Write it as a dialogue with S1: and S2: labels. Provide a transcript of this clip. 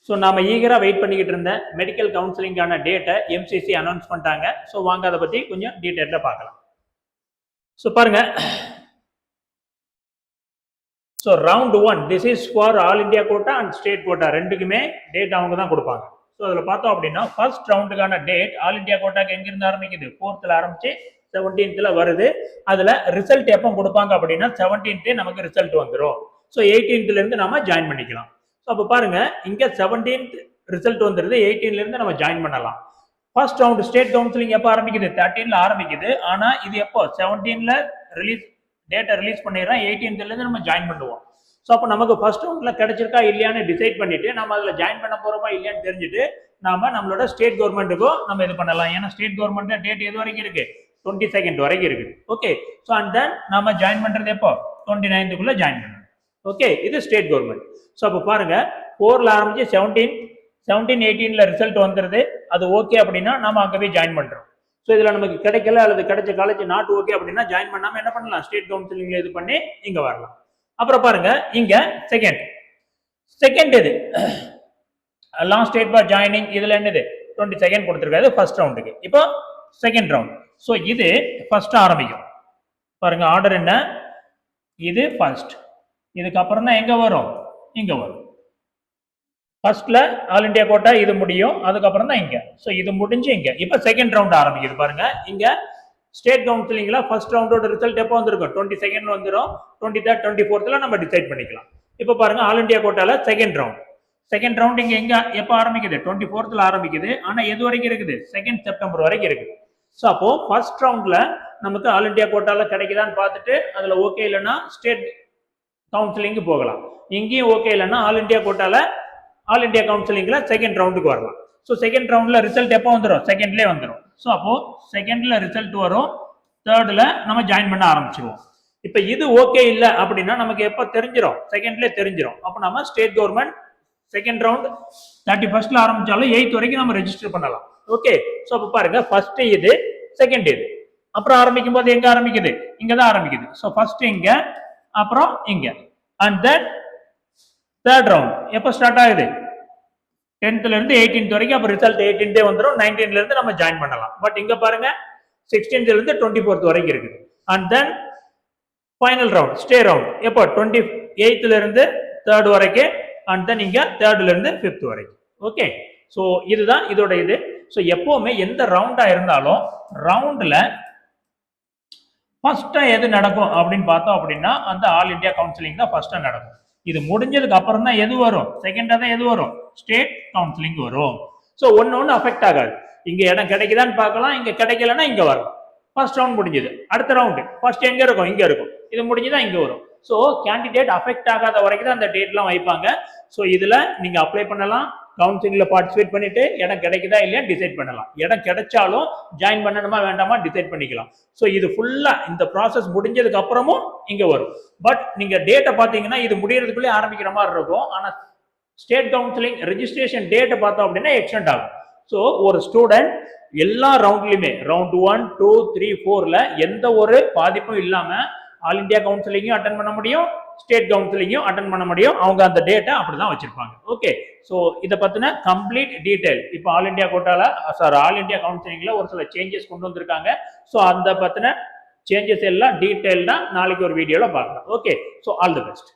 S1: So நாம ஈகராக wait பண்ணிக்கிட்டு இருந்த மெடிக்கல் கவுன்சிலிங்கான டேட்டை எம்சிசி அனௌன்ஸ் பண்ணிட்டாங்க. ஸோ வாங்க அதை பற்றி கொஞ்சம் டீட்டெயிலாக பார்க்கலாம். ஸோ பாருங்க, so round 1 this is for all India quota and state quota ரெண்டுக்குமே டேட் அவங்க தான் கொடுப்பாங்க. ஸோ அதில் பார்த்தோம் அப்படின்னா ஃபர்ஸ்ட் ரவுண்டுக்கான டேட் ஆல் இண்டியா கோட்டாக்கு எங்கிருந்து ஆரம்பிக்குது, 4th ஆரம்பிச்சு 17th வருது. அதில் ரிசல்ட் எப்போ கொடுப்பாங்க அப்படின்னா 17th நமக்கு ரிசல்ட் வந்துடும். ஸோ 18th நம்ம ஜாயின் பண்ணிக்கலாம். ஸோ அப்போ பாருங்க, இங்கே 17th ரிசல்ட் வந்துடுது, 18th நம்ம ஜாயின் பண்ணலாம். ஃபர்ஸ்ட் ரவுண்ட் ஸ்டேட் கவுன்சிலிங் எப்போ ஆரம்பிக்குது, 13th ஆரம்பிக்குது. ஆனால் இது எப்போ 17th ரிலீஸ் டேட்டை ரிலீஸ் பண்ணிடுறோம், 18th நம்ம ஜாயின் பண்ணுவோம். ஸோ அப்போ நமக்கு ஃபர்ஸ்ட் ரவுண்ட்ல கிடைச்சிருக்கா இல்லையான்னு டிசைட் பண்ணிட்டு நம்ம அதில் ஜாயின் பண்ண போறோமா இல்லையான்னு தெரிஞ்சுட்டு நம்மளோட ஸ்டேட் கவர்மெண்ட்டுக்கும் நம்ம இது பண்ணலாம். ஏன்னா ஸ்டேட் கவர்மெண்ட் டேட் எது வரைக்கும் இருக்கு, 22nd வரைக்கும் இருக்குது. ஓகே, ஸோ அண்ட் தென் நம்ம ஜாயின் பண்றது எப்போ, 29th ஜாயின் பண்ணணும். ஓகே, இது ஸ்டேட் கவர்மெண்ட். ஸோ அப்போ பாருங்க, 4th ஆரம்பிச்சு 17, 18th ரிசல்ட் வந்துருது. அது ஓகே அப்படின்னா நம்ம அங்கே போய் ஜாயின் பண்றோம். ஸோ இதில் நமக்கு கிடைக்கல அல்லது கிடைச்ச காலேஜ் நாட் ஓகே அப்படின்னா ஜாயின் பண்ணாமல் என்ன பண்ணலாம், ஸ்டேட் கவுன்சிலிங்ல இது பண்ணி இங்கே வரலாம். அப்புறம் பாருங்க, இங்க செகண்ட் இது லாஸ்ட் டேட் ஃபார் ஜாயினிங், இதுல என்னது 22nd கொடுத்துருக்காது ஃபர்ஸ்ட் ரவுண்டுக்கு. இப்போ செகண்ட் ரவுண்ட். ஸோ இது ஃபர்ஸ்ட் ஆரம்பிக்கும். பாருங்க ஆர்டர் என்ன, இது ஃபர்ஸ்ட், இதுக்கப்புறம் தான் எங்க வரும், இங்க வரும். ஃபர்ஸ்ட்ல ஆல் இண்டியா கோட்டா இது முடியும், அதுக்கப்புறம் தான் இங்க. ஸோ இது முடிஞ்சு இங்க இப்போ செகண்ட் ரவுண்ட் ஆரம்பிக்குது. பாருங்க, இங்க ஸ்டேட் கவுன்சிலிங்ல ஃபர்ஸ்ட் ரவுண்டோட ரிசல்ட் எப்போ வந்திருக்கும், 22nd வந்துடும். 23rd 24th நம்ம டிசைட் பண்ணிக்கலாம். இப்போ பாருங்க, ஆல் இண்டியா கோட்டால செகண்ட் ரவுண்ட் இங்க எங்க எப்போ ஆரம்பிக்குது, 24th ஆரம்பிக்குது. ஆனா எது வரைக்கும் இருக்குது, 2nd September வரைக்கும் இருக்குது. ஸோ அப்போ ஃபர்ஸ்ட் ரவுண்ட்ல நமக்கு ஆல் இண்டியா கோட்டால கிடைக்குதான்னு பார்த்துட்டு அதுல ஓகே இல்லைன்னா ஸ்டேட் கவுன்சிலிங்கு போகலாம். இங்கேயும் ஓகே இல்லைன்னா ஆல் இண்டியா கோட்டால ஆல் இண்டியா கவுன்சிலிங்ல செகண்ட் ரவுண்டுக்கு வரலாம். ஸோ செகண்ட் ரவுண்ட்ல ரிசல்ட் எப்போ வந்துடும், செகண்ட்லேயே வந்துடும். ஸோ அப்போ செகண்ட்ல ரிசல்ட் வரும், தேர்ட்ல நம்ம ஜாயின் பண்ண ஆரம்பிச்சிருவோம். இப்போ இது ஓகே இல்லை அப்படின்னா நமக்கு எப்போ தெரிஞ்சிடும், செகண்ட்லேயே தெரிஞ்சிடும். அப்போ நம்ம state government second round 31st ஆரம்பிச்சாலும் 8th வரைக்கும் நம்ம ரெஜிஸ்டர் பண்ணலாம். ஓகே, ஸோ அப்போ பாருங்க, ஃபர்ஸ்ட் இது, செகண்ட் இது. அப்புறம் ஆரம்பிக்கும் போது எங்க ஆரம்பிக்குது, இங்க தான் ஆரம்பிக்குது. ஸோ ஃபர்ஸ்ட் இங்க, அப்புறம் இங்க. அண்ட் தென் தேர்ட் ரவுண்ட் எப்போ ஸ்டார்ட் ஆகுது, 10th 18th வரைக்கும். அப்போ ரிசல்ட் 18th வந்துடும், 19th நம்ம ஜாயின் பண்ணலாம். பட் இங்க பாருங்க 16th 24th வரைக்கும் இருக்குது. And then final round stay round எப்போ 28th 3rd வரைக்கும். அண்ட் தென் இங்க 3rd 5th வரைக்கும். ஓகே, ஸோ இதுதான் இதோட இது. ஸோ எப்பவுமே எந்த ரவுண்டா இருந்தாலும் ரவுண்ட்ல ஃபர்ஸ்டா எது நடக்கும் அப்படின்னு பார்த்தோம் அப்படின்னா அந்த ஆல் இண்டியா கவுன்சிலிங் தான் ஃபர்ஸ்டா நடக்கும். இது முடிஞ்சதுக்கு அப்புறம் தான் எது வரும், செகண்டா தான் எது வரும், ஸ்டேட் கவுன்சிலிங் வரும். ஸோ ஒன்னு அஃபெக்ட் ஆகாது. இங்க இடம் கிடைக்குதான்னு பார்க்கலாம், இங்க கிடைக்கலன்னா இங்க வரும். ஃபர்ஸ்ட் ரவுண்ட் முடிஞ்சது, அடுத்த ரவுண்டு ஃபர்ஸ்ட் எங்க இருக்கும், இங்க இருக்கும். இது முடிஞ்சுதான் இங்க வரும். ஸோ கேண்டிடேட் அஃபெக்ட் ஆகாத வரைக்கும் தான் அந்த டேட்லாம் வைப்பாங்க. ஸோ இதுல நீங்க அப்ளை பண்ணலாம், கவுன்சிலிங்ல பார்ட்டிசிபேட் பண்ணிட்டு இடம் கிடைக்குதா இல்லையா டிசைட் பண்ணலாம். இடம் கிடைச்சாலும் ஜாயின் பண்ணணுமா வேண்டாமா டிசைட் பண்ணிக்கலாம். ஸோ இது ஃபுல்லா இந்த ப்ராசஸ் முடிஞ்சதுக்கு அப்புறமும் இங்க வரும். பட் நீங்க டேட்டை பார்த்தீங்கன்னா இது முடியறதுக்குள்ளே ஆரம்பிக்கிற மாதிரி இருக்கும். ஆனா ஸ்டேட் கவுன்சிலிங் ரெஜிஸ்ட்ரேஷன் டேட்டை பார்த்தோம் அப்படின்னா எக்ஸ்டெண்ட் ஆகும். ஸோ ஒரு ஸ்டூடெண்ட் எல்லா ரவுண்ட்லயுமே ரவுண்ட் 1, 2, 3, 4ல எந்த ஒரு பாதிப்பும் இல்லாம ஆல் இண்டியா கவுன்சிலிங்கும் அட்டன் பண்ண முடியும், ஸ்டேட் கவுன்சிலிங்கும் அட்டன் பண்ண முடியும். அவங்க அந்த டேட்டை அப்படிதான் வச்சிருப்பாங்க. ஓகே, ஸோ இதை பத்தின கம்ப்ளீட் டீடைல் இப்போ ஆல் இண்டியா கோட்டால ஆல் இண்டியா கவுன்சிலிங்ல ஒரு சில சேஞ்சஸ் கொண்டு வந்திருக்காங்க. ஸோ அந்த பத்தின சேஞ்சஸ் எல்லாம் டீடைல்டா நாளைக்கு ஒரு வீடியோல பார்க்கலாம். Okay, so all the best.